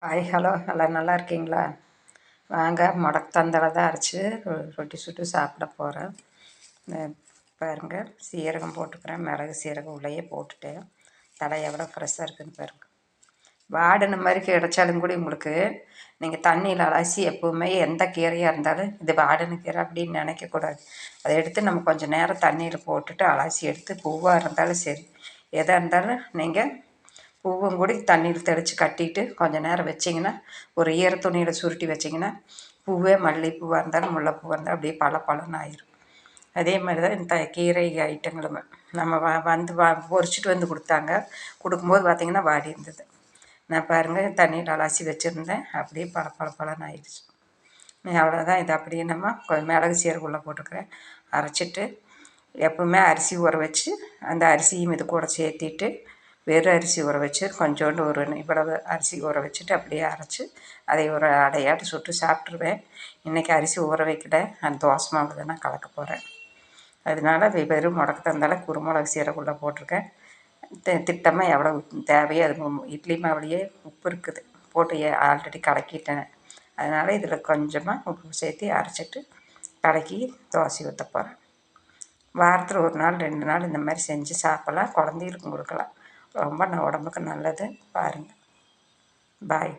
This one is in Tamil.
ஹாய் ஹலோ எல்லாம் நல்லா இருக்கீங்களா? வாங்க முடக்கத்தந்தலை தான் அரைச்சி ரொட்டி சுட்டு சாப்பிட போகிறேன். பாருங்கள், சீரகம் போட்டுக்கிறேன். மிளகு சீரகம் உள்ளேயே போட்டுட்டேன். தலை எவ்வளோ ஃப்ரெஷ்ஷாக இருக்குதுன்னு பாருங்கள். வாடின மாதிரி கிடைச்சாலும் கூட உங்களுக்கு நீங்கள் தண்ணியில் அலசி எப்போவுமே எந்த கீரையாக இருந்தாலும் இது வாடின கீரை அப்படின்னு நினைக்கக்கூடாது. அதை எடுத்து நம்ம கொஞ்சம் நேரம் தண்ணியில் போட்டுட்டு அலசி எடுத்து பூவாக இருந்தாலும் சரி, எதாக இருந்தாலும் நீங்கள் பூவும் கூட தண்ணியில் தெளித்து கட்டிட்டு கொஞ்சம் நேரம் வச்சிங்கன்னா, ஒரு ஈரத்துணியில் சுருட்டி வச்சிங்கன்னா, பூவே மல்லிகைப்பூவாக இருந்தாலும் முல்லைப்பூவாக இருந்தாலும் அப்படியே பளபளன்னு ஆயிரும். அதே மாதிரி தான் இந்த கீரை ஐட்டங்களுமே நம்ம பொரிச்சிட்டு வந்து கொடுக்கும்போது பார்த்திங்கன்னா வாடி இருந்தது. நான் பாருங்கள் தண்ணியில் அலசி வச்சுருந்தேன், அப்படியே பளபளன்னு ஆயிடுச்சு. அவ்வளோதான். இது அப்படியே நம்ம கொஞ்சம் மிளகு சீரகம் உள்ளே போட்டுக்கிறேன். அரைச்சிட்டு எப்பவுமே அரிசி ஊற வச்சு அந்த அரிசியும் இது கூட சேர்த்திட்டு வெறும் அரிசி ஊற வச்சு கொஞ்சோண்டு ஒரு இவ்வளவு அரிசி ஊற வச்சுட்டு அப்படியே அரைச்சி அதை ஒரு அடையாட்டு சுட்டு சாப்பிட்ருவேன். இன்றைக்கி அரிசி ஊற வைக்கல, அந்த தோசை மாவு தான் நான் கலக்க போகிறேன். அதனால வெறும் முடக்கத்தந்தால குருமிளகு சீரகம் உள்ளே போட்டிருக்கேன். திட்டமாக எவ்வளோ தேவையோ அது இட்லி மாவுலேயே உப்பு இருக்குது போட்டு ஆல்ரெடி கலக்கிட்டேன். அதனால் இதில் கொஞ்சமாக உப்பு சேர்த்து அரைச்சிட்டு கலக்கி தோசை ஊற்ற போகிறேன். வாரத்தில் ஒரு நாள் 2 நாள் இந்த மாதிரி செஞ்சு சாப்பிட்லாம். குழந்தைகளுக்கும் கொடுக்கலாம். ரொம்ப உடம்புக்கு நல்லது. பாருங்கள். பாய்.